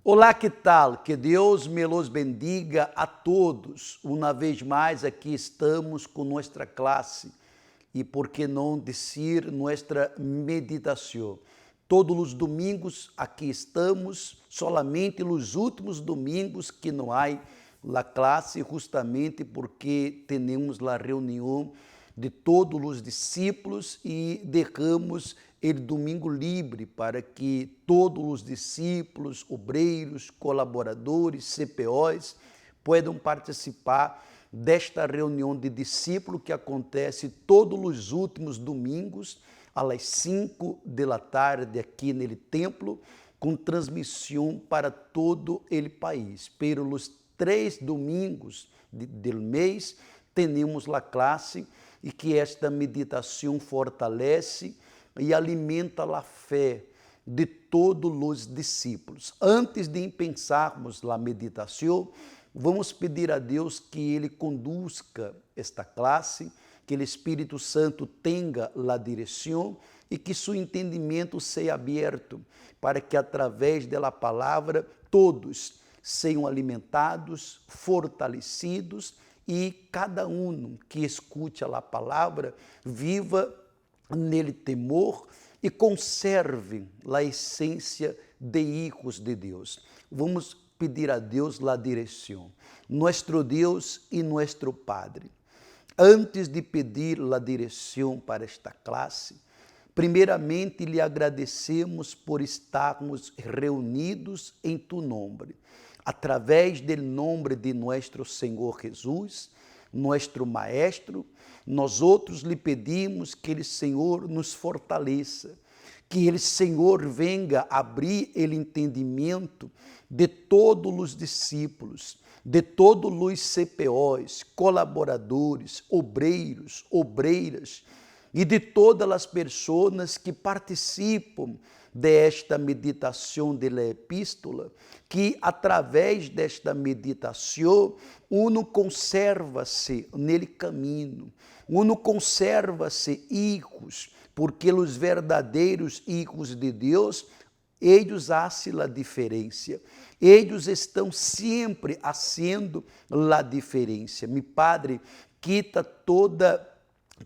Olá, que tal? Que Deus me los bendiga a todos. Uma vez mais aqui estamos com nossa classe e, por que não dizer, nossa meditação. Todos os domingos aqui estamos, solamente nos últimos domingos que não há a classe, justamente porque temos a reunião de todos os discípulos e deixamos o domingo livre para que todos os discípulos, obreiros, colaboradores, CPOs possam participar desta reunião de discípulos que acontece todos os últimos domingos às 5 da tarde aqui no templo, com transmissão para todo o país. Pelos 3 domingos do mês temos a classe e que esta meditação fortalece e alimenta a fé de todos os discípulos. Antes de pensarmos na meditação, vamos pedir a Deus que Ele conduzca esta classe, que o Espírito Santo tenha a direção e que seu entendimento seja aberto, para que através da palavra todos sejam alimentados, fortalecidos e cada um que escute a palavra viva nele temor e conserve a essência de hijos de Deus. Vamos pedir a Deus a direção. Nosso Deus e nosso Padre, antes de pedir a direção para esta classe, primeiramente lhe agradecemos por estarmos reunidos em tu nome, através do nome de nosso Senhor Jesus, nosso Maestro. Nós outros lhe pedimos que ele, Senhor, nos fortaleça, que ele, Senhor, venha abrir o entendimento de todos os discípulos, de todos os CPOs, colaboradores, obreiros, obreiras e de todas as pessoas que participam desta meditação da epístola, que através desta meditação, uno conserva-se nele caminho, uno conserva-se hijos, porque os verdadeiros hijos de Deus, eles fazem a diferença, eles estão sempre fazendo a diferença. Meu Padre, quita toda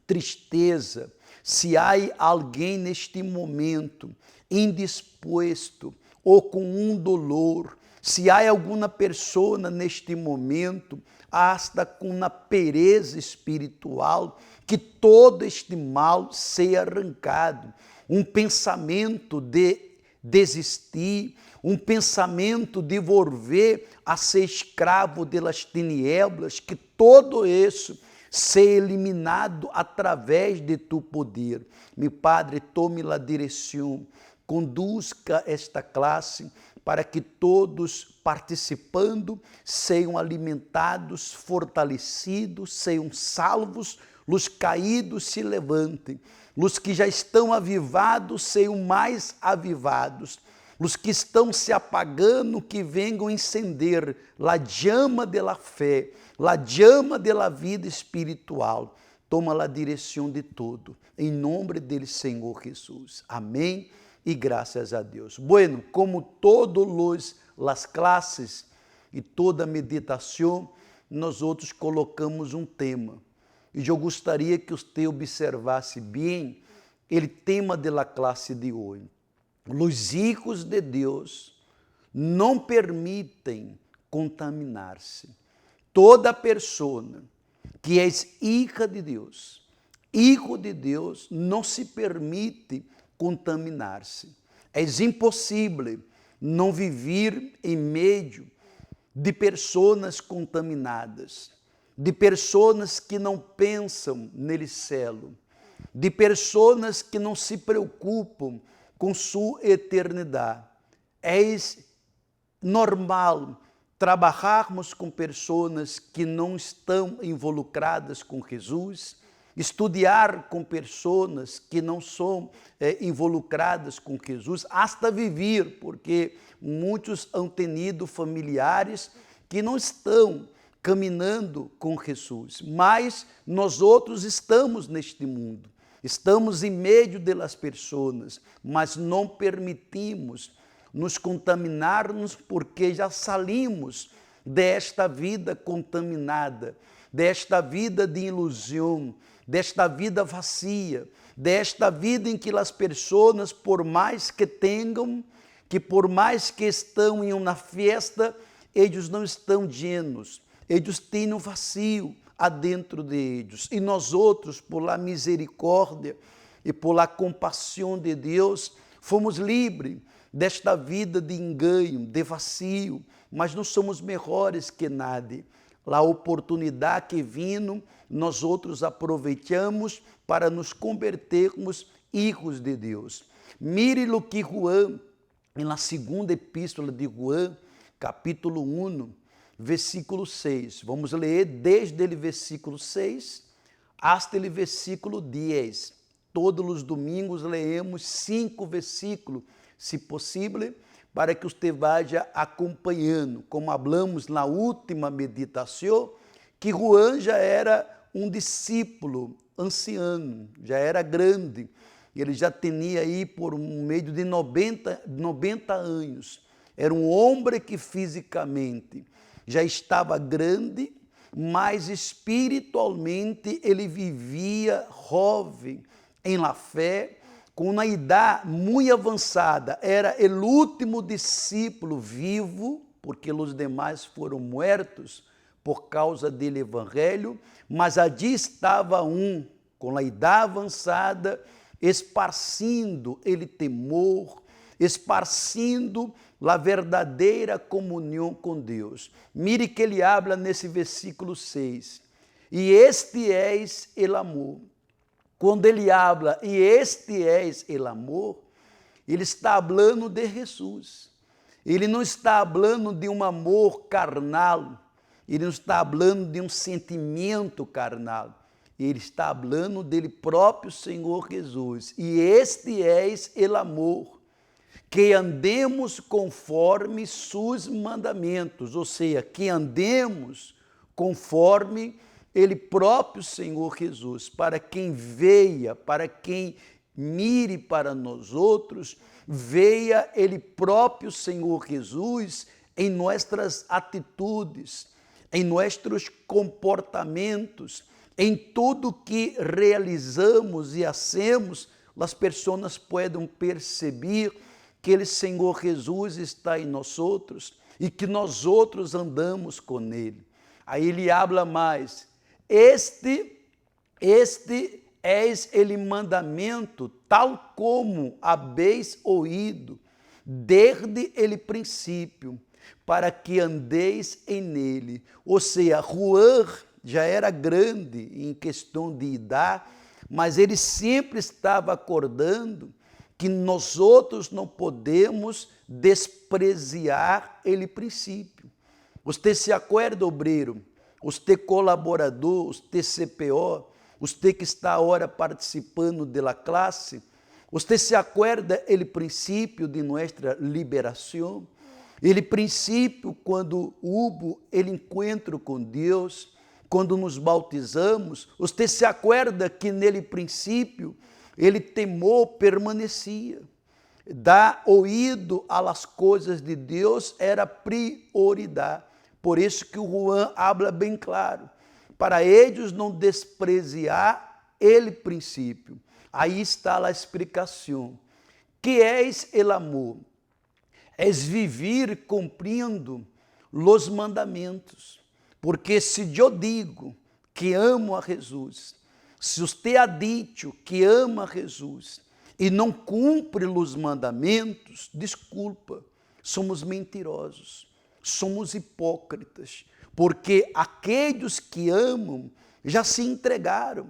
tristeza. Se há alguém neste momento indisposto ou com um dolor, se há alguma pessoa neste momento hasta com uma pereza espiritual, que todo este mal seja arrancado, um pensamento de desistir, um pensamento de volver a ser escravo das tinieblas, que todo isso seja eliminado através de tu poder. Meu Padre, tome a direção, conduzca esta classe para que todos participando sejam alimentados, fortalecidos, sejam salvos, os caídos se levantem, os que já estão avivados sejam mais avivados, os que estão se apagando que venham encender a chama da fé, a chama da vida espiritual. Toma a direção de tudo, em nome dele, Senhor Jesus. Amém. E graças a Deus. Bueno, como todas as classes e toda meditação, nós outros colocamos um tema. E eu gostaria que você observasse bem o tema da classe de hoje. Os hijos de Deus não permitem contaminar-se. Toda pessoa que é hija de Deus, hijo de Deus, não se permite contaminar-se. É impossível não viver em meio de pessoas contaminadas, de pessoas que não pensam nele céu, de pessoas que não se preocupam com sua eternidade. É normal trabalharmos com pessoas que não estão involucradas com Jesus, estudar com pessoas que não são involucradas com Jesus, hasta viver, porque muitos han tenido familiares que não estão caminhando com Jesus, mas nós outros estamos neste mundo, estamos em meio das pessoas, mas não permitimos nos contaminarmos, porque já saímos desta vida contaminada, desta vida de ilusão, desta vida vazia, desta vida em que as pessoas, por mais que tenham, que por mais que estão em uma festa, eles não estão llenos, eles têm um vazio adentro de eles. E nós outros, por la misericórdia e por la compaixão de Deus, fomos livres desta vida de engano, de vazio, mas não somos melhores que nada. A oportunidade que vindo, nós outros aproveitamos para nos convertermos filhos de Deus. Mire o que Juan, na segunda epístola de Juan, capítulo 1, versículo 6. Vamos ler desde o versículo 6 até o versículo 10. Todos os domingos leemos 5 versículos, se possível, para que você vá acompanhando. Como falamos na última meditação, que Juan já era um discípulo anciano, já era grande. Ele já tinha aí por um meio de 90 anos. Era um homem que fisicamente já estava grande, mas espiritualmente ele vivia jovem em la fé, com uma idade muito avançada. Era o último discípulo vivo, porque os demais foram mortos por causa do evangelho, mas allí estava um, com a idade avançada, esparcindo ele temor, esparcindo a verdadeira comunhão com Deus. Mire que ele habla nesse versículo 6. E este és el amor. Quando ele habla, e este és el amor, ele está falando de Jesus. Ele não está falando de um amor carnal, ele não está falando de um sentimento carnal, ele está falando dele próprio Senhor Jesus. E este és el amor, que andemos conforme seus mandamentos, ou seja, que andemos conforme ele próprio Senhor Jesus, para quem veia, para quem mire para nós outros, veia ele próprio Senhor Jesus em nossas atitudes, em nossos comportamentos, em tudo que realizamos e hacemos, as pessoas podem perceber que ele Senhor Jesus está em nós outros e que nós outros andamos com ele. Aí ele habla mais. Este és ele mandamento, tal como habéis ouído, desde ele princípio, para que andeis em ele. Ou seja, Juan já era grande em questão de idade, mas ele sempre estava acordando que nós outros não podemos desprezar ele princípio. Você se acorda, obreiro? Você colaborador, você CPO, você que está agora participando da classe, você se acorda ele princípio de nossa liberação? Ele princípio quando houve ele encontro com Deus, quando nos bautizamos, você se acorda que nele princípio ele temor permanecia. Dar ouído às coisas de Deus era prioridade. Por isso que o Juan habla bem claro, para eles não desprezar ele princípio. Aí está a explicação. Que és el amor? És viver cumprindo os mandamentos. Porque se eu digo que amo a Jesus, se você ha dicho que ama a Jesus e não cumpre os mandamentos, desculpa, somos mentirosos. Somos hipócritas, porque aqueles que amam já se entregaram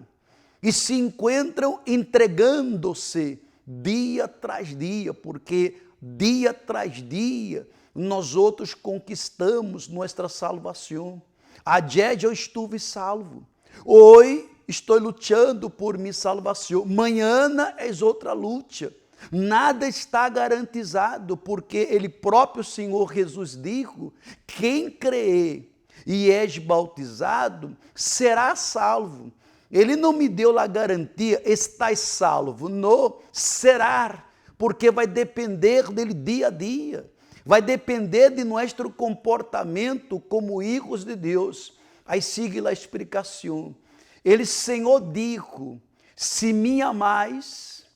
e se encontram entregando-se dia tras dia, porque dia tras dia nós outros conquistamos nossa salvação. Ayer eu estive salvo, hoje estou lutando por minha salvação, amanhã é outra luta. Nada está garantizado, porque ele próprio Senhor Jesus disse, quem crê e és bautizado será salvo. Ele não me deu a garantia, estás salvo, não, será, porque vai depender dele dia a dia. Vai depender de nosso comportamento como hijos de Deus. Aí sigue a explicação. Ele, Senhor, dijo, se me amais,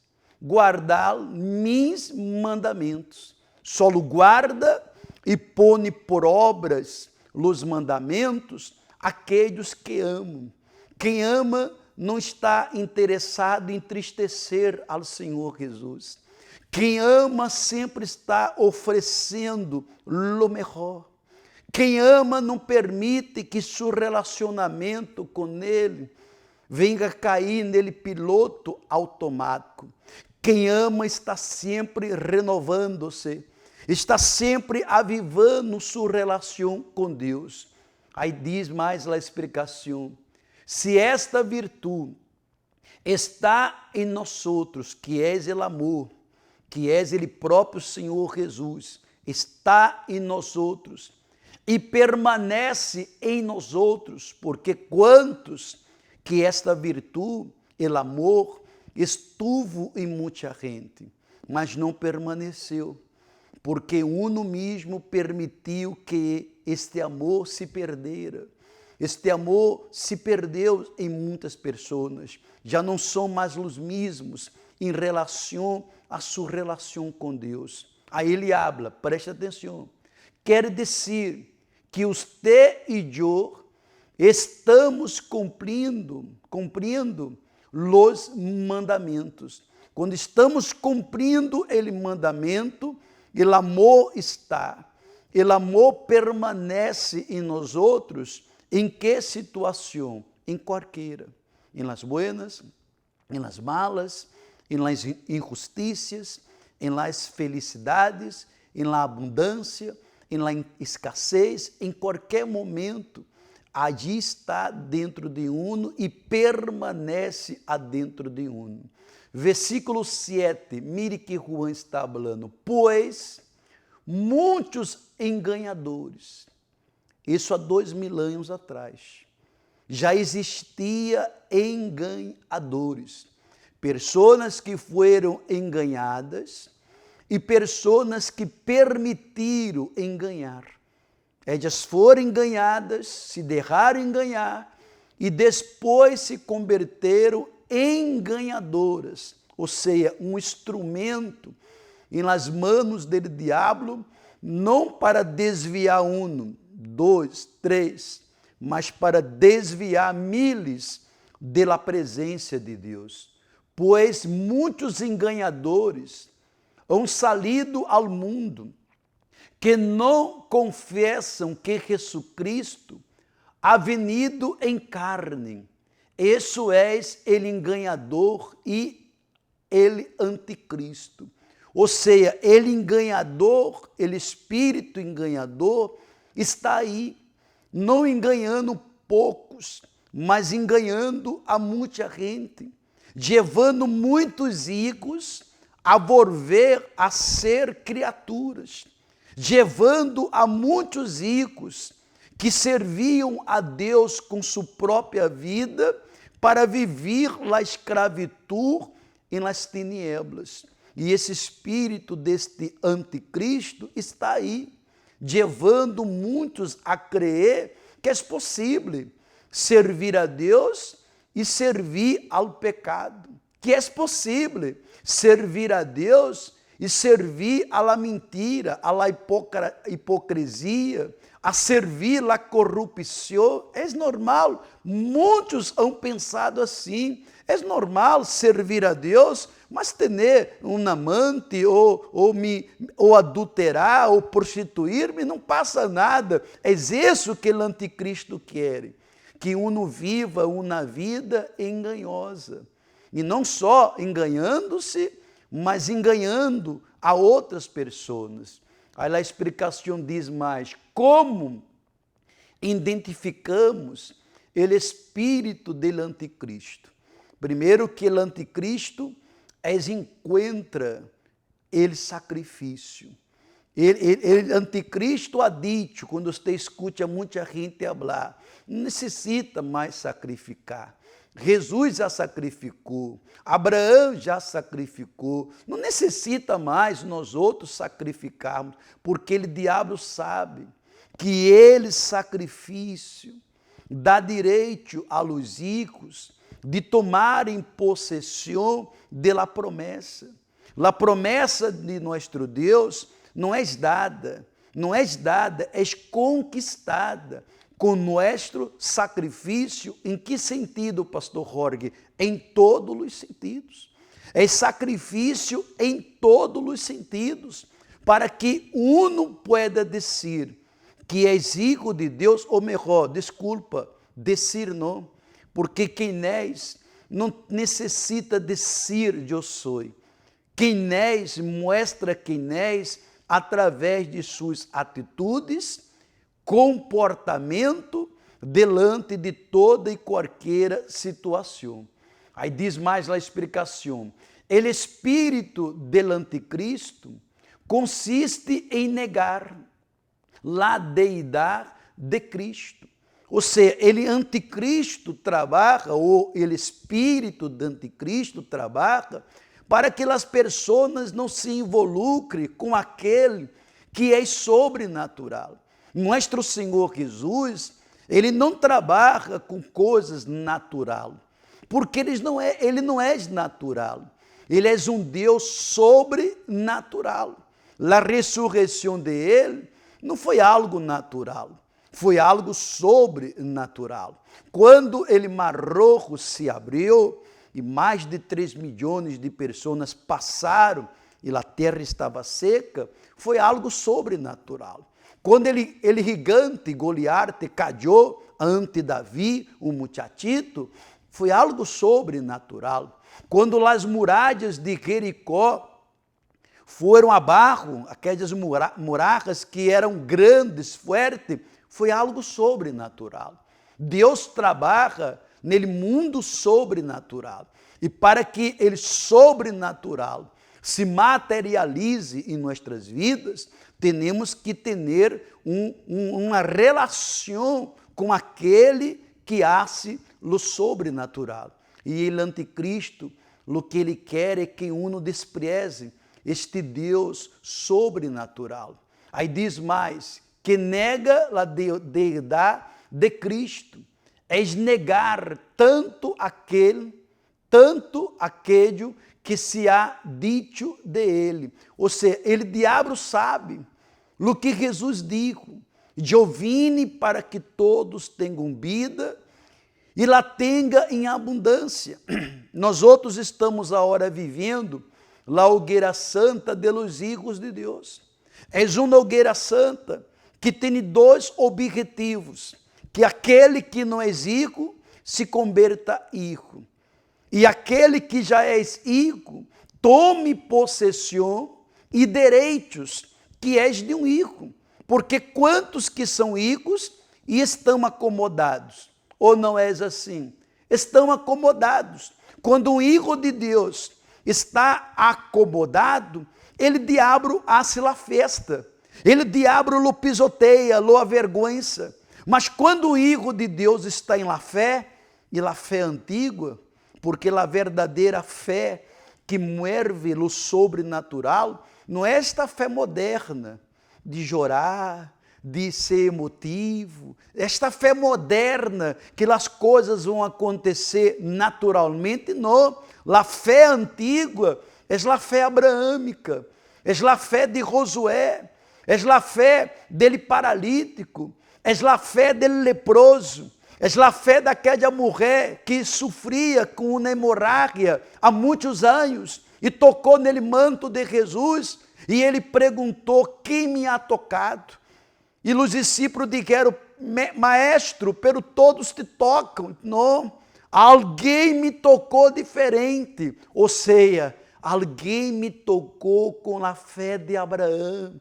guardar mis mandamentos. Solo guarda e põe por obras os mandamentos aqueles que amam. Quem ama não está interessado em entristecer ao Senhor Jesus. Quem ama sempre está oferecendo o melhor. Quem ama não permite que seu relacionamento com Ele venha cair nele piloto automático. Quem ama está sempre renovando-se, está sempre avivando sua relação com Deus. Aí diz mais a explicação. Se esta virtude está em nós outros, que é o amor, que é ele próprio Senhor Jesus, está em nós outros e permanece em nós outros, porque quantos que esta virtude, o amor, estuvo em muita gente, mas não permaneceu, porque uno mesmo permitiu que este amor se perdera. Este amor se perdeu em muitas pessoas, já não são mais os mesmos em relação a sua relação com Deus. Aí ele habla, preste atenção, quer dizer que você e eu estamos cumprindo os mandamentos. Quando estamos cumprindo o mandamento, o amor está, o amor permanece em nós outros. Em que situação? Em qualquer, em las buenas, em las malas, em las injusticias, em las felicidades, em la abundância, em la escassez, em qualquer momento, allí está dentro de uno e permanece adentro de uno. Versículo 7, mire que Juan está falando, pois muitos enganadores, isso há 2000 anos atrás, já existia enganadores, pessoas que foram enganadas e pessoas que permitiram enganar. Elas foram enganadas, se deixaram enganar e depois se converteram em enganadoras, ou seja, um instrumento em las manos do diabo, não para desviar um, 2, 3, mas para desviar miles da presença de Deus. Pois muitos enganadores han salido ao mundo que não confessam que Jesucristo ha venido em carne. Isso é ele enganador e ele anticristo. Ou seja, ele enganador, ele espírito enganador, está aí, não enganando poucos, mas enganando a muita gente, levando muitos hijos a volver a ser criaturas, levando a muitos hijos que serviam a Deus com sua própria vida para viver a escravidão em las tinieblas. E esse espírito deste anticristo está aí, levando muitos a crer que é possível servir a Deus e servir ao pecado, que é possível servir a Deus e servir à la mentira, à la hipocrisia, a servir a corrupção. É normal, muitos han pensado assim, é normal servir a Deus, mas ter um amante ou adulterar ou prostituir-me não passa nada. É isso que o anticristo quer, que uno viva uma vida enganhosa. E não só enganando-se, mas enganando a outras pessoas. Aí a explicação diz mais, como identificamos o espírito do anticristo? Primeiro que o anticristo encontra o sacrifício. O anticristo ha dito, quando você escuta muita gente falar, não necessita mais sacrificar. Jesus já sacrificou, Abraão já sacrificou, não necessita mais nós outros sacrificarmos, porque ele, diabo, sabe que ele, sacrifício, dá direito aos ricos de tomarem possessão da promessa. A promessa de nosso Deus não é dada, é conquistada com nosso sacrifício. Em que sentido, pastor Jorge? Em todos os sentidos. É sacrifício em todos os sentidos, para que uno pueda dizer que é filho de Deus, ou melhor, desculpa, dizer não, porque quem és não necessita dizer eu sou. Quem és mostra quem és através de suas atitudes, comportamento, delante de toda e qualquer situação. Aí diz mais a explicação: o espírito do anticristo consiste em negar a deidade de Cristo. Ou seja, ele anticristo trabalha, ou o espírito do anticristo trabalha para que as pessoas não se involucrem com aquele que é sobrenatural. Nosso Senhor Jesus, ele não trabalha com coisas naturais, porque ele não é natural. Ele é um Deus sobrenatural. A ressurreição de ele não foi algo natural, foi algo sobrenatural. Quando ele Mar Rojo se abriu e mais de 3 milhões de pessoas passaram e a terra estava seca, foi algo sobrenatural. Quando ele gigante Goliarte caiu ante Davi, um muchachito, foi algo sobrenatural. Quando as muralhas de Jericó foram abaixo, aquelas muralhas que eram grandes, fortes, foi algo sobrenatural. Deus trabalha nele mundo sobrenatural. E para que ele sobrenatural se materialize em nossas vidas, temos que ter uma relação com aquele que hace o sobrenatural. E o anticristo, o que ele quer é que uno despreze este Deus sobrenatural. Aí diz mais, que nega a deidade de Cristo, é negar tanto aquele que se ha dito de ele. Ou seja, ele, diabo, sabe o que Jesus disse: eu vim para que todos tenham vida e la tenha em abundância. Nós outros estamos agora vivendo a hogueira santa de los hijos de Deus. É uma hogueira santa que tem 2 objetivos: que aquele que não é rico se converta hijo, e aquele que já é hijo tome possessão e direitos que és de um hijo. Porque quantos que são hijos e estão acomodados? Ou não és assim? Estão acomodados. Quando um hijo de Deus está acomodado, ele, diabo, hace la festa. Ele, diabo, lo pisoteia, lo avergüenza. Mas quando o hijo de Deus está em la fé, e la fé antiga, porque a verdadeira fé que mueve o sobrenatural, não é esta fé moderna, de chorar, de ser emotivo, esta fé moderna, que as coisas vão acontecer naturalmente, não. A fé antiga é a fé abraâmica, é a fé de Josué, é a fé dele paralítico, é a fé dele leproso, é a fé daquela mulher que sofria com uma hemorragia há muitos anos e tocou nele manto de Jesus e ele perguntou: quem me ha tocado? E os discípulos disseram: maestro, pero todos te tocam. Não, alguém me tocou diferente, ou seja, alguém me tocou com a fé de Abraão,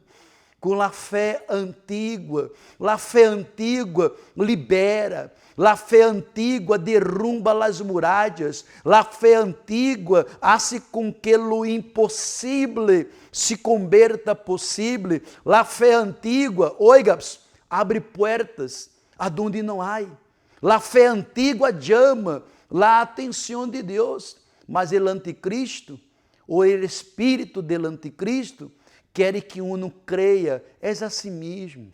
com a fé antiga. A fé antiga libera, a fé antiga derrumba as muralhas, a fé antiga hace com que o impossível se converta possível, a fé antiga, oiga, abre portas aonde não há, a fé antiga chama a atenção de Deus. Mas o anticristo, ou o espírito do anticristo, quer que uno creia, é assim mesmo.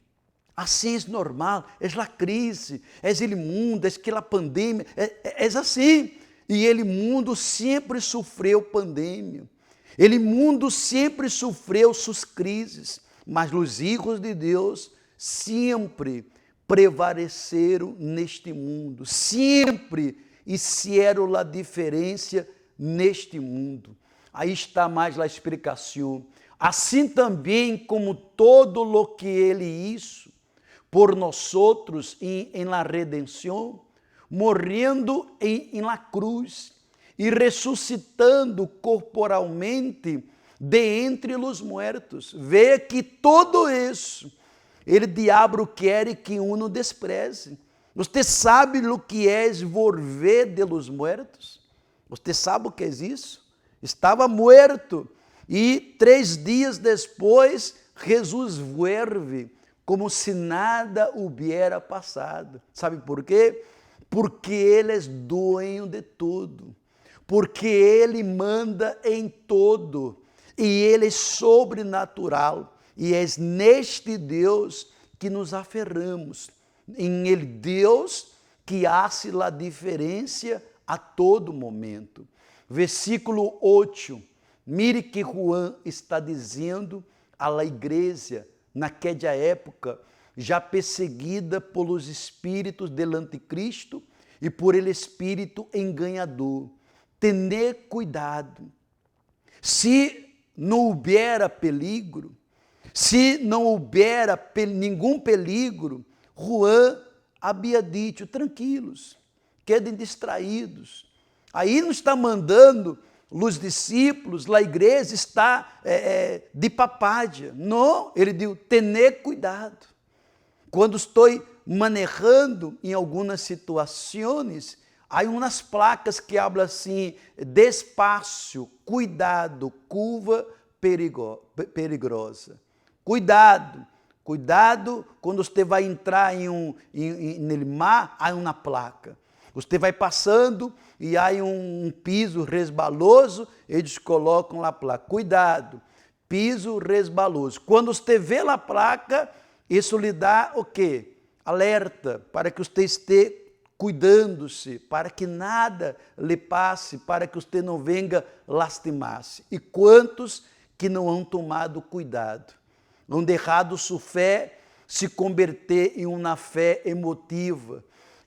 Assim é normal, é a crise, é o mundo, é aquela pandemia, é assim. E ele mundo sempre sofreu pandemia. Ele mundo sempre sofreu suas crises, mas os filhos de Deus sempre prevaleceram neste mundo, sempre hicieron a diferença neste mundo. Aí está mais a explicação. Assim também como todo lo que ele hizo por nós outros em la redenção, morrendo em la cruz e ressuscitando corporalmente de entre os mortos. Vê que todo isso, ele diabo quer que uno despreze. Você sabe o que é volver de los muertos? Você sabe o que é isso? Estava morto e 3 dias depois Jesus vuelve como se nada hubiera passado. Sabe por quê? Porque Ele é dueño de tudo. Porque Ele manda em todo. E Ele é sobrenatural. E é neste Deus que nos aferramos. Em Ele Deus que hace a diferença a todo momento. Versículo 8. Mire que Juan está dizendo à igreja naquela época, já perseguida pelos espíritos do anticristo e por ele espírito enganador. Tener cuidado. Se não houvera peligro, se não houvera nenhum peligro, Juan havia dito, tranquilos, quedem distraídos. Aí não está mandando os discípulos, a igreja está de papádia. Não, ele diz, tener cuidado. Quando estou manejando em algumas situações, há umas placas que falam assim, despacio, cuidado, curva perigosa. Cuidado, cuidado quando você vai entrar no mar, há uma placa. Você vai passando e há um piso resbaloso, eles colocam a placa. Cuidado, piso resbaloso. Quando você vê a placa, isso lhe dá o quê? Alerta, para que você esteja cuidando-se, para que nada lhe passe, para que você não venha lastimar-se. E quantos que não han tomado cuidado? Han deixado sua fé se converter em uma fé emotiva,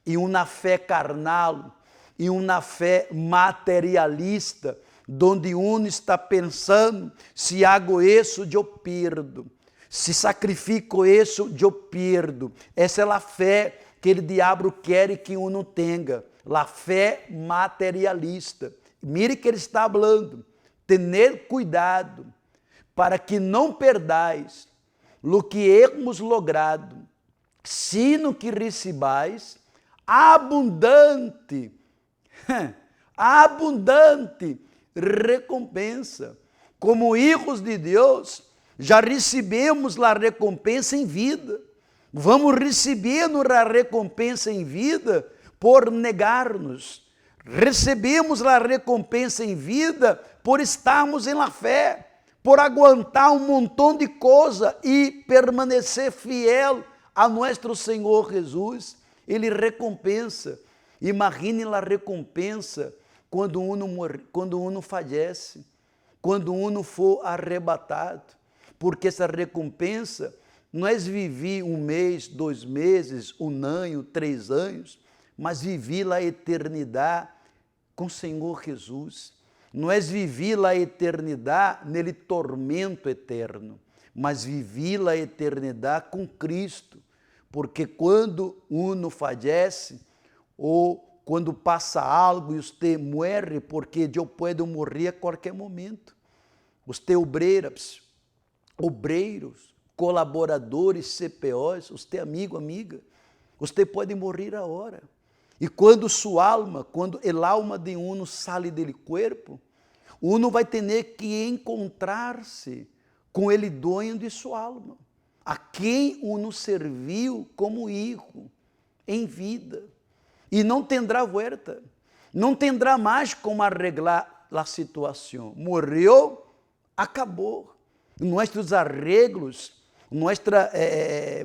em uma fé carnal, em uma fé materialista, onde um está pensando, se hago isso, eu perdo. Se sacrifico isso, eu perdo. Essa é a fé que o diabo quer que uno tenha, a fé materialista. Mire que ele está falando, tener cuidado, para que não perdais lo que hemos logrado, sino que recebais abundante recompensa. Como hijos de Deus, já recebemos a recompensa em vida. Vamos receber a recompensa em vida por negar-nos. Recebemos a recompensa em vida por estarmos em la fé, por aguentar um montão de coisa e permanecer fiel a nosso Senhor Jesus. Ele recompensa. Imagine a recompensa quando uno falece, quando uno for arrebatado, porque essa recompensa não é viver 1 mês, 2 meses, 1 ano, 3 anos, mas viver a eternidade com o Senhor Jesus. Não é viver a eternidade nele tormento eterno, mas viver a eternidade com Cristo, porque quando uno falece, ou quando passa algo e você morre, porque eu posso morrer a qualquer momento. Você obreiros, colaboradores, CPOs, você amigo, amiga, você pode morrer a hora. E quando sua alma, quando el alma de uno sale del corpo, uno vai ter que encontrar-se com ele dono de sua alma, a quem uno serviu como hijo em vida. E não tendrá volta. não terá mais como arreglar a situação. Morreu, acabou. Nossos arreglos, nossa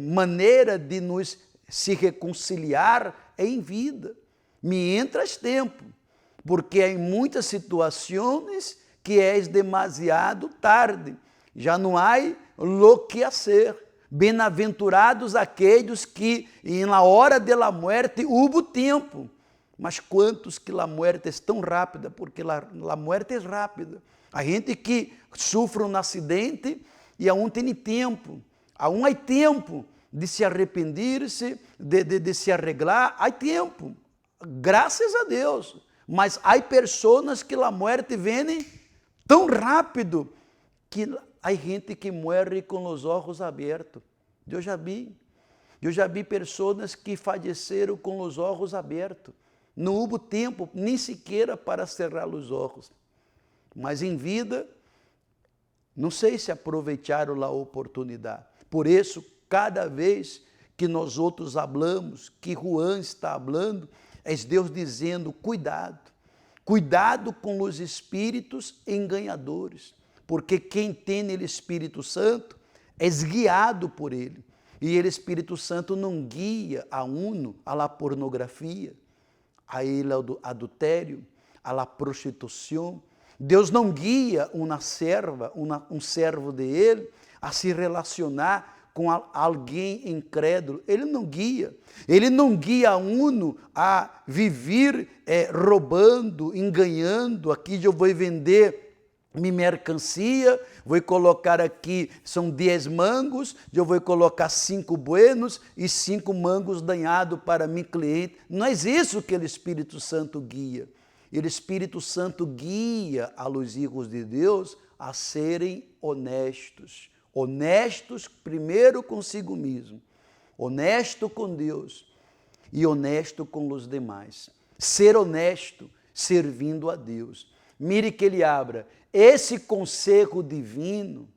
maneira de nos se reconciliar é em vida, mientras tempo, porque em muitas situações que é demasiado tarde, já não há lo que fazer. Bem-aventurados aqueles que na hora da morte houve tempo, mas quantos que a morte é tão rápida, porque a morte é rápida. A gente que sofre um acidente e aún tem tempo, aún há tempo de se arrepender-se, de se arreglar, há tempo, graças a Deus. Mas há pessoas que a morte vem tão rápido que há gente que morre com os olhos abertos. Eu já vi pessoas que faleceram com os olhos abertos. Não houve tempo nem sequer para cerrar os olhos. Mas em vida, não sei se aproveitaram a oportunidade. Por isso, cada vez que nós outros falamos, que Juan está falando, é Deus dizendo, cuidado. Cuidado com os espíritos enganadores, porque quem tem nele Espírito Santo é guiado por ele. E ele, Espírito Santo, não guia a uno a la pornografia, a ele ao adultério, a la prostituição. Deus não guia uma serva, um servo de ele, a se relacionar com alguém incrédulo. Ele não guia. Ele não guia a uno a viver roubando, enganando. Aqui eu vou vender minha mercancia, vou colocar aqui, são 10 mangos, eu vou colocar 5 buenos e 5 mangos danhados para meu cliente. Não é isso que o Espírito Santo guia. O Espírito Santo guia a los hijos de Deus a serem honestos. Honestos primeiro consigo mesmo, honesto com Deus e honesto com os demais. Ser honesto servindo a Deus. Mire que ele abra. Esse conselho divino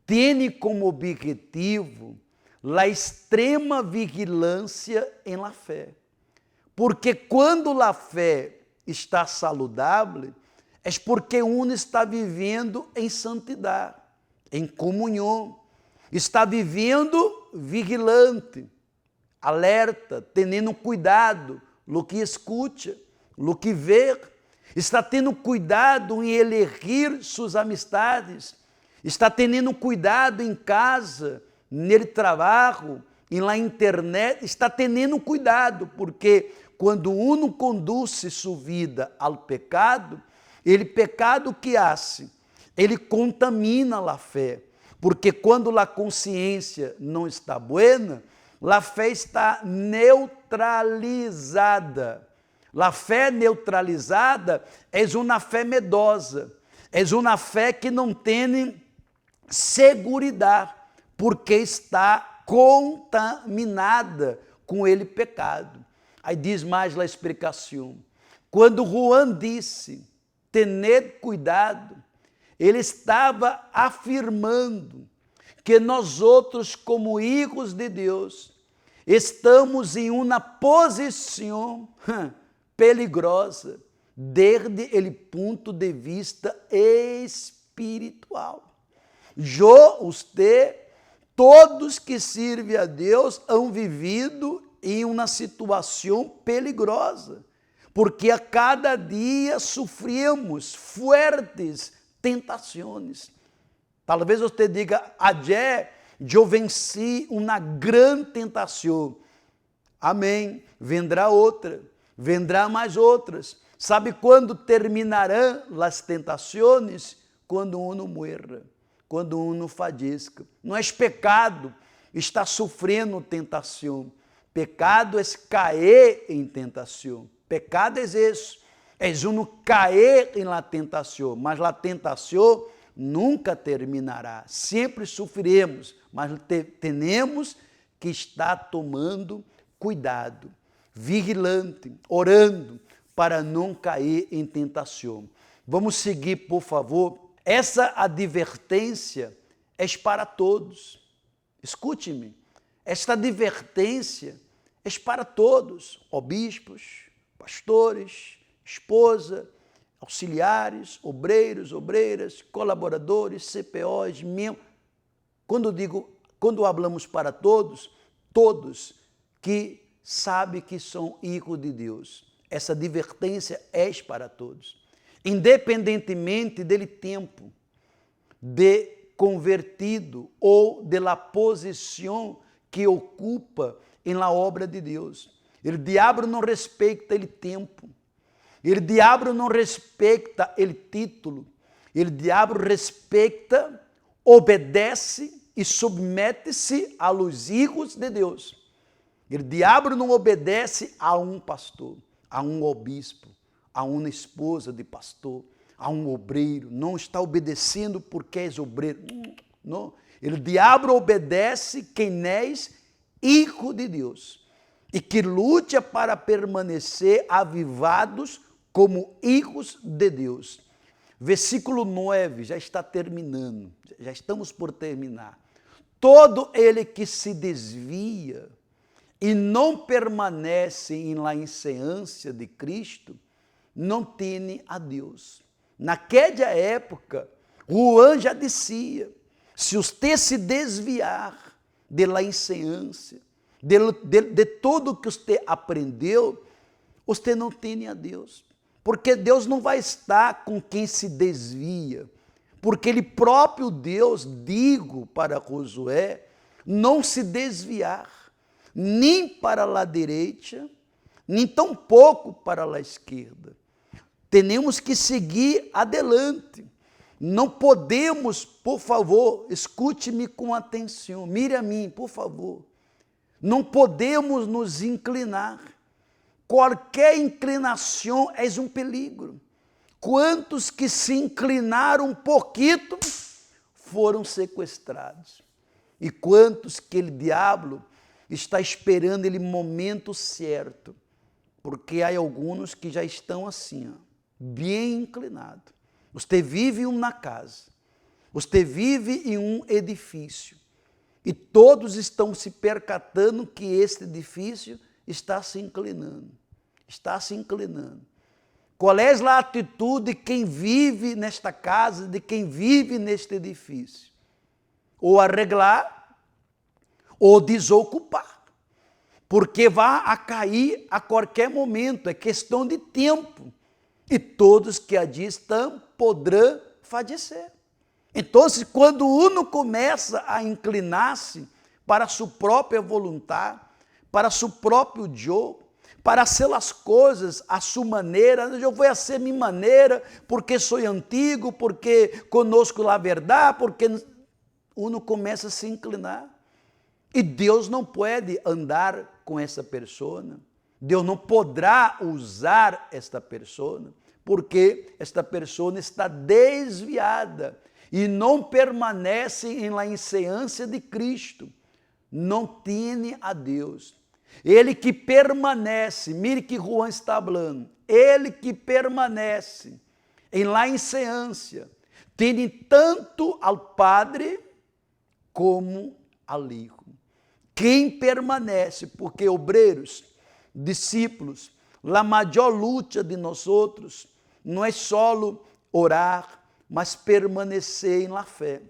tem como objetivo a extrema vigilância em la fé. Porque quando a fé está saudável, é porque um está vivendo em santidade, em comunhão, está vivendo vigilante, alerta, tendo cuidado no que escuta, no que vê, está tendo cuidado em elegir suas amistades, está tendo cuidado em casa, no trabalho, na internet, está tendo cuidado, porque quando um conduz sua vida ao pecado, ele pecado que hace, ele contamina a fé, porque quando a consciência não está buena, a fé está neutralizada. A fé neutralizada é uma fé medosa, é uma fé que não tem seguridade, porque está contaminada com ele pecado. Aí diz mais a explicação. Quando Juan disse, tened cuidado, ele estava afirmando que nós outros, como filhos de Deus, estamos em uma posição peligrosa, desde o ponto de vista espiritual. Eu, você, todos que servem a Deus, han vivido em uma situação peligrosa, porque a cada dia sofremos fuertes tentações. Talvez você diga, ayer eu venci uma grande tentação. Amém. Vendrá outra, vendrá mais outras. Sabe quando terminarão as tentações? Quando uno muera, quando uno fallezca. Não é pecado estar sofrendo tentação. Pecado é cair em tentação. Pecado é isso. É uno cair em la tentação. Mas a tentação nunca terminará. Sempre sofreremos, mas temos que estar tomando cuidado, vigilante, orando, para não cair em tentação. Vamos seguir, por favor. Essa advertência é para todos. Escute-me. Esta advertência é para todos, bispos, pastores, esposa, auxiliares, obreiros, obreiras, colaboradores, CPOs, membros. Quando hablamos para todos, todos que sabem que são hijos de Deus. Essa advertência é para todos. Independentemente dele tempo de convertido ou da posição que ocupa em la obra de Deus. O diabo não respeita o tempo. O diabo não respeita o título. O diabo respeita, obedece e submete-se a los hijos de Deus. O diabo não obedece a um pastor, a um obispo, a uma esposa de pastor, a um obreiro. Não está obedecendo porque és obreiro. Não. O diabo obedece quem és hijo de Deus e que luta para permanecer avivados como hijos de Deus. Versículo 9, já está terminando, já estamos por terminar. Todo ele que se desvia e não permanece em la enseñança de Cristo, não tem a Deus. Naquela época, Juan já dizia, se você se desviar de la enseñança, de tudo que você aprendeu, você não tem a Deus. Porque Deus não vai estar com quem se desvia. Porque ele próprio Deus, digo para Josué, não se desviar, nem para a direita, nem tampouco para a esquerda. Temos que seguir adelante. Não podemos, por favor, escute-me com atenção, mire a mim, por favor. Não podemos nos inclinar. Qualquer inclinação é um perigo. Quantos que se inclinaram um pouquinho foram sequestrados. E quantos que o diabo está esperando ele momento certo. Porque há alguns que já estão assim, ó, bem inclinados. Você vive uma casa, você vive em um edifício e todos estão se percatando que este edifício está se inclinando, está se inclinando. Qual é a atitude de quem vive nesta casa, de quem vive neste edifício? Ou arreglar, ou desocupar, porque vai a cair a qualquer momento, é questão de tempo. E todos que ali estão poderão falecer. Então, quando uno começa a inclinar-se para sua própria vontade, para seu próprio eu, para fazer as coisas à sua maneira, eu vou fazer minha maneira, porque sou antigo, porque conosco a verdade, porque uno começa a se inclinar. E Deus não pode andar com essa pessoa. Deus não poderá usar esta pessoa, porque esta pessoa está desviada e não permanece em la enseñança de Cristo. Não tem a Deus. Ele que permanece, mire que Juan está falando, ele que permanece em la enseñança, tem tanto ao Padre como ao Hijo. Quem permanece, porque obreiros, discípulos, a maior luta de nós outros não é só orar, mas permanecer em la fé,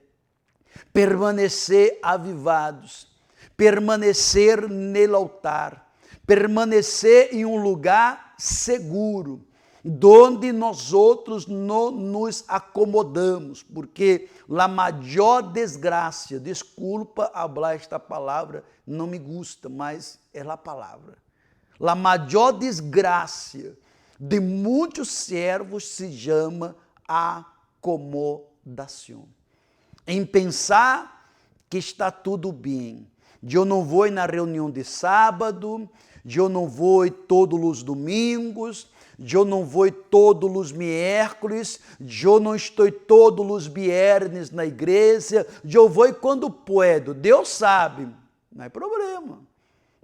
permanecer avivados, permanecer no altar, permanecer em um lugar seguro, donde nós outros não nos acomodamos, porque a maior desgraça, desculpa falar esta palavra, não me gusta, mas é a palavra. A maior desgraça de muitos servos se chama acomodação. Em pensar que está tudo bem. Eu não vou na reunião de sábado, eu não vou todos os domingos, eu não vou todos os miércoles, eu não estou todos os viernes na igreja, eu vou quando puedo. Deus sabe, não é problema.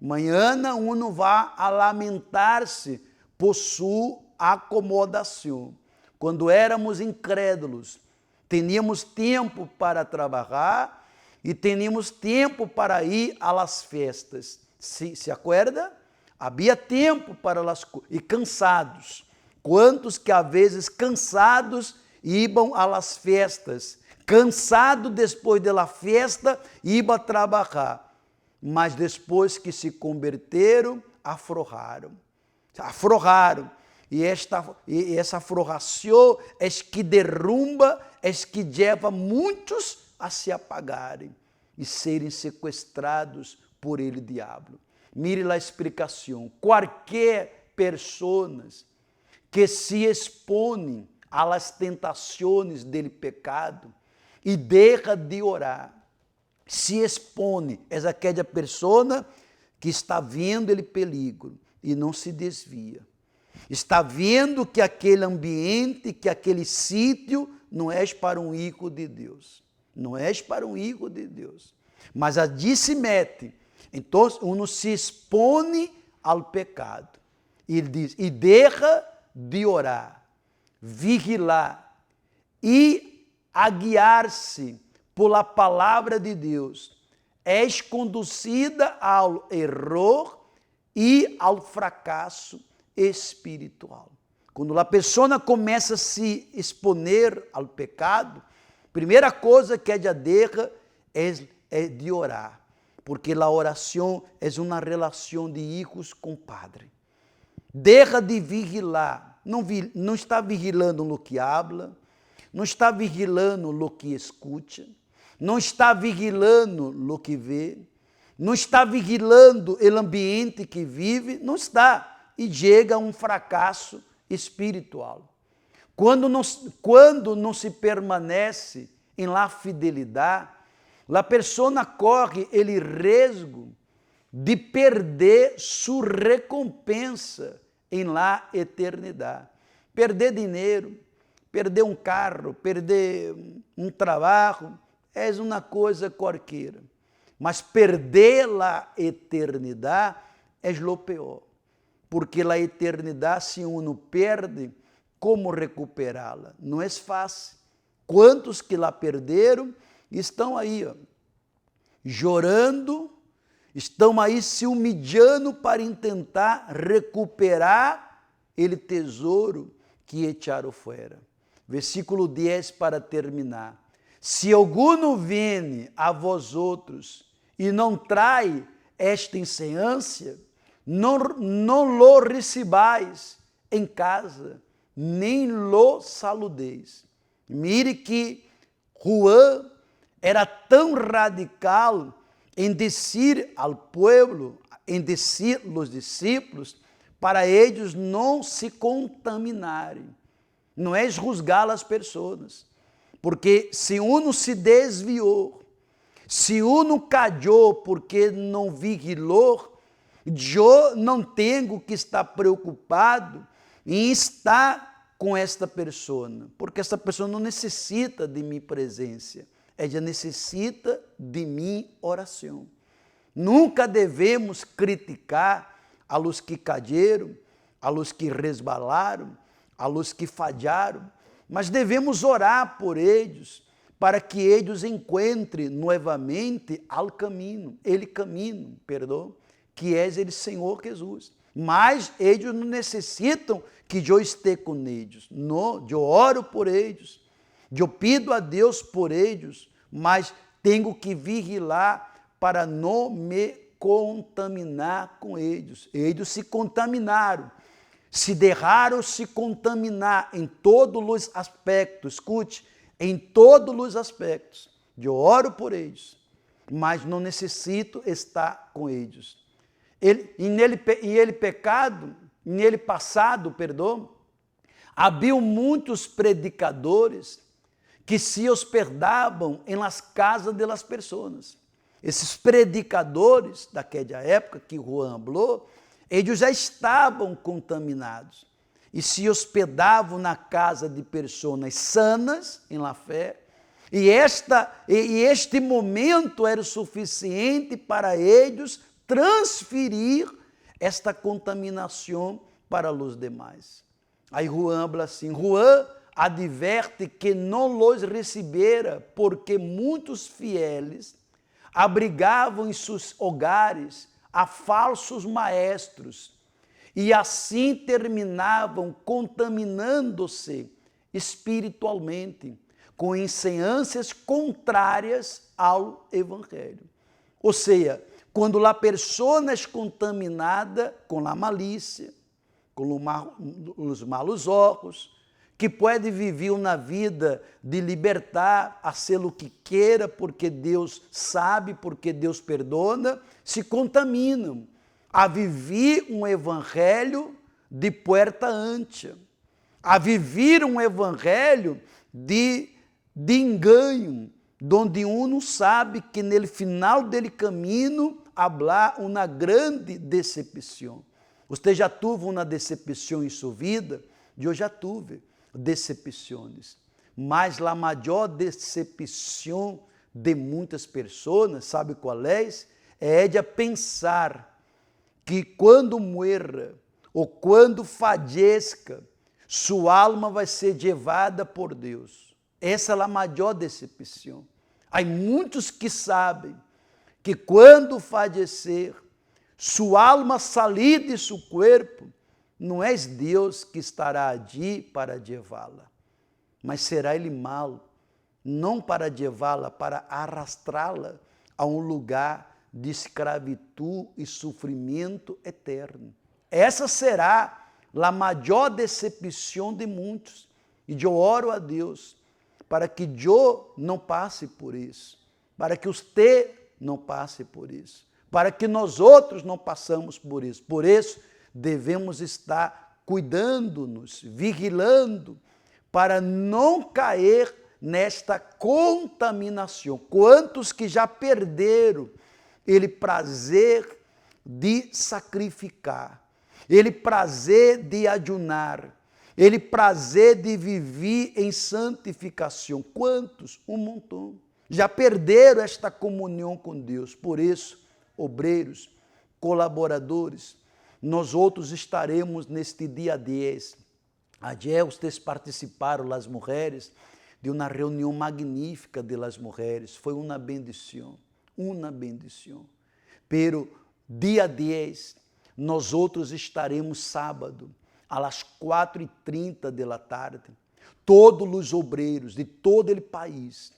Amanhã uno vai a lamentar-se por sua acomodação. Quando éramos incrédulos, teníamos tempo para trabalhar e teníamos tempo para ir às festas. Se acorda? Havia tempo para as coisas. E cansados. Quantos que, às vezes, cansados, iam às festas, cansado depois da festa, iam a trabalhar, mas depois que se converteram, afrouxaram. E essa afrouxação é que derrumba, é que leva muitos a se apagarem e serem sequestrados por ele, diabo. Mire a explicação. Qualquer pessoas que se expõem às tentações do pecado e deixa de orar, se expõe, é aquela pessoa que está vendo ele perigo e não se desvia. Está vendo que aquele ambiente, que aquele sítio não é para um filho de Deus. Não é para um filho de Deus. Mas ali se mete. Então, uno se expõe ao pecado. E ele diz, e deixa de orar, vigilar e a guiar-se pela palavra de Deus. És conduzida ao erro e ao fracasso espiritual. Quando a pessoa começa a se exponer ao pecado, primeira coisa que ela deixa é de orar, porque a oração é uma relação de hijos com o Padre. Deixa de vigilar, não está vigilando o que habla, não está vigilando o que escuta, não está vigilando o que vê, não está vigilando o ambiente que vive, não está. E chega a um fracasso espiritual. Quando não se permanece em la fidelidade, a pessoa corre ele risco de perder sua recompensa em la eternidade. Perder dinheiro, perder um carro, perder um trabalho, é uma coisa qualquer. Mas perder a eternidade é o pior. Porque a eternidade, se uno perde, como recuperá-la? Não é fácil. Quantos que la perderam estão aí, chorando, estão aí se humilhando para tentar recuperar ele tesouro que echaram fora. Versículo 10 para terminar. Se alguno viene a vós outros e não trai esta enseñança, não lo recebais em casa, nem lo saludeis. Mire que Juan era tão radical em dizer ao povo, em dizer aos discípulos, para eles não se contaminarem. Não é juzgar as pessoas, porque se uno se desviou, se uno caiu porque não vigilou, eu não tenho que estar preocupado em estar com esta pessoa, porque esta pessoa não necessita de minha presença, ela necessita de minha oração. Nunca devemos criticar a los que cayeram, a los que resbalaram, a los que falharam, mas devemos orar por eles, para que eles encontrem novamente ao caminho, que é ele Senhor Jesus. Mas eles não necessitam que eu esteja com eles. Não, eu oro por eles, eu pido a Deus por eles, mas tenho que vigilar para não me contaminar com eles. Eles se contaminaram, se deixaram se contaminar em todos os aspectos. Escute, em todos os aspectos. Eu oro por eles, mas não necessito estar com eles. Nele passado, havia muitos predicadores que se hospedavam em las casas de las pessoas. Esses predicadores daquela época que Juan falou, eles já estavam contaminados e se hospedavam na casa de pessoas sanas em la fé, e este momento era o suficiente para eles transferir esta contaminação para os demais. Aí Juan fala assim, Juan adverte que não los recebera, porque muitos fieles abrigavam em seus hogares a falsos maestros, e assim terminavam contaminando-se espiritualmente com ensinanças contrárias ao Evangelho. Ou seja, quando a pessoa é contaminada com a malícia, com os malos olhos, que pode viver uma vida de libertar, a ser o que queira, porque Deus sabe, porque Deus perdona, se contaminam a viver um evangelho de puerta ancha, a viver um evangelho de engano, onde não sabe que no final dele caminho habrá uma grande decepção. Você já teve uma decepção em sua vida? Eu já tive decepções, mas a maior decepção de muitas pessoas, sabe qual é? É de pensar que quando morra ou quando faleça, sua alma vai ser levada por Deus. Essa é a maior decepção. Há muitos que sabem que quando falecer, sua alma sair de seu corpo, não é Deus que estará ali para levá-la, mas será Ele mal, não para levá-la, para arrastrá-la a um lugar de escravidão e sofrimento eterno. Essa será a maior decepção de muitos. E eu oro a Deus para que eu não passe por isso, para que você não passe por isso, para que nós outros não passamos por isso. Por isso, devemos estar cuidando-nos, vigilando, para não cair nesta contaminação. Quantos que já perderam ele prazer de sacrificar, ele prazer de ayunar, ele prazer de viver em santificação. Quantos? Um montão. Já perderam esta comunhão com Deus. Por isso, obreiros, colaboradores, nós outros estaremos neste dia 10. Ayer vocês participaram, as mulheres, de uma reunião magnífica de las mulheres. Foi uma bendição, uma bendição. Pero dia 10, nós outros estaremos sábado, às 4h30 da tarde. Todos os obreiros de todo o país,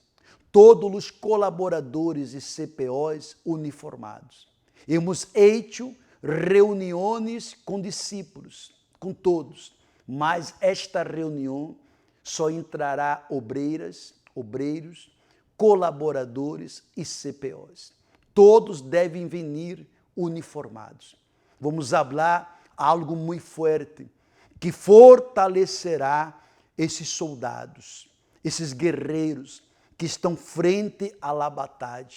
todos os colaboradores e CPOs uniformados. Hemos hecho reuniões com discípulos, com todos, mas esta reunião só entrará obreiras, obreiros, colaboradores e CPOs. Todos devem vir uniformados. Vamos falar algo muito forte, que fortalecerá esses soldados, esses guerreiros que estão frente à batalha,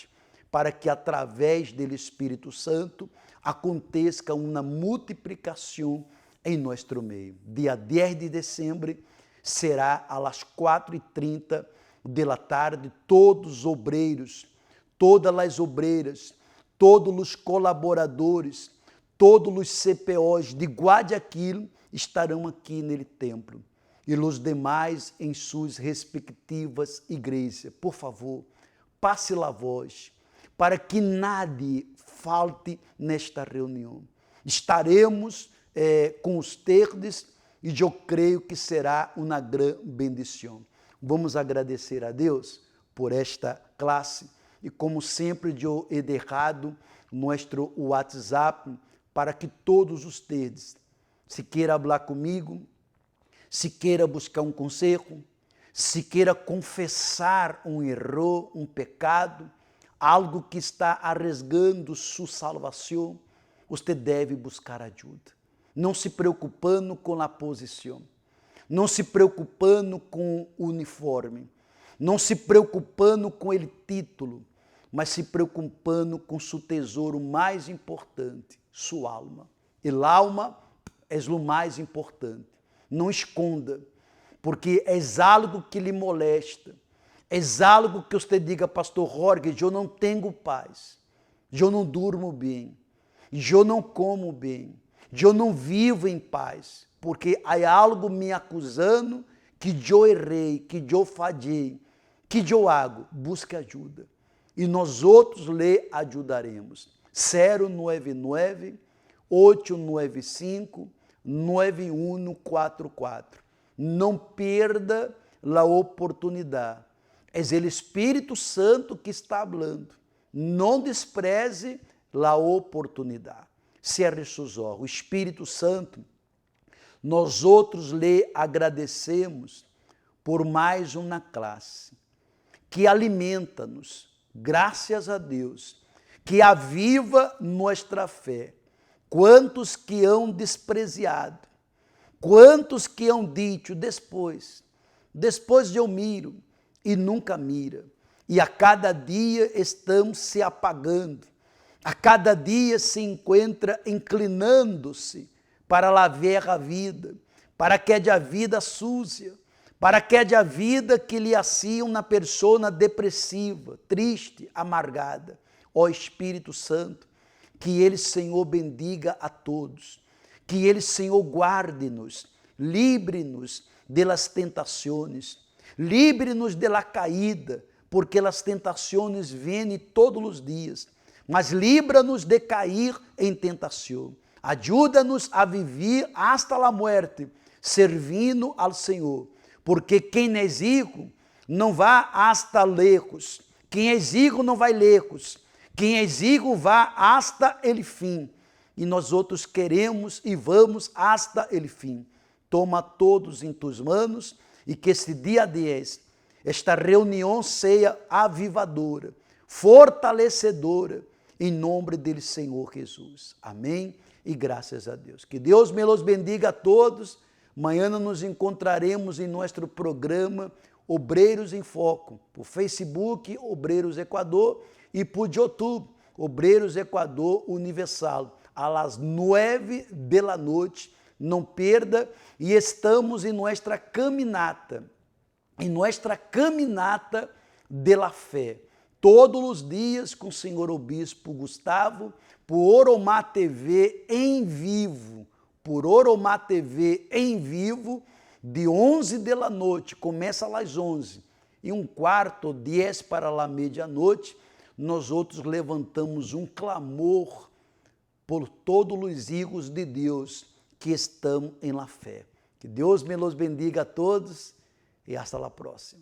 para que através do Espírito Santo aconteça uma multiplicação em nosso meio. Dia 10 de dezembro será às 4h30 da tarde, todos os obreiros, todas as obreiras, todos os colaboradores, todos os CPOs de Guayaquil estarão aqui nele templo. E os demais em suas respectivas igrejas. Por favor, passe a voz, para que nadie falte nesta reunião. Estaremos com os terdes e eu creio que será uma grande bendição. Vamos agradecer a Deus por esta classe e, como sempre, eu he deixado nosso WhatsApp para que todos os terdes, se queira falar comigo, se queira buscar um conselho, se queira confessar um erro, um pecado, algo que está arriesgando sua salvação, você deve buscar ajuda. Não se preocupando com a posição, não se preocupando com o uniforme, não se preocupando com o título, mas se preocupando com seu tesouro mais importante, sua alma. E a alma é o mais importante. Não esconda, porque é algo que lhe molesta, é algo que você diga, pastor Jorge, eu não tenho paz, eu não durmo bem, eu não como bem, eu não vivo em paz, porque há algo me acusando que eu errei, que eu falhei, que eu hago. Busque ajuda e nós outros lhe ajudaremos. 099 895-9144. Não perda a oportunidade. É o Espírito Santo que está falando. Não despreze a oportunidade. Cerre seus olhos. Espírito Santo, nós outros lhe agradecemos por mais uma classe que alimenta-nos, graças a Deus, que aviva nossa fé. Quantos que hão desprezado, quantos que hão dito depois eu miro e nunca mira. E a cada dia estamos se apagando, a cada dia se encontra inclinando-se para a velha vida, para aquela vida suja, para aquela vida que lhe hacia uma pessoa depressiva, triste, amargada. Ó Espírito Santo, que Ele, Senhor, bendiga a todos, que Ele, Senhor, guarde-nos, livre-nos das tentações, livre-nos da caída, porque as tentações vêm todos os dias, mas livra-nos de cair em tentação. Ajuda-nos a viver hasta a morte, servindo ao Senhor, porque quem é rico não vai hasta lejos, quem é rico não vai lejos, quem é rico vai hasta ele fim, e nós outros queremos e vamos hasta ele fim. Toma todos em tus manos e que este dia 10, esta reunião seja avivadora, fortalecedora, em nome dele, Senhor Jesus. Amém e graças a Deus. Que Deus me los bendiga a todos. Amanhã nos encontraremos em nosso programa Obreiros em Foco, por Facebook, Obreiros Equador, e por YouTube, Obreiros Equador Universal, às 9 da noite. Não perda, e estamos em nossa caminata de la fé, todos os dias com o senhor Obispo Gustavo, por Oromá TV em vivo, de 11 da noite, começa às 11, e 1/4, 10 para a meia-noite, nós outros levantamos um clamor por todos os hijos de Deus que estão em la fé. Que Deus me los bendiga a todos e hasta la próxima.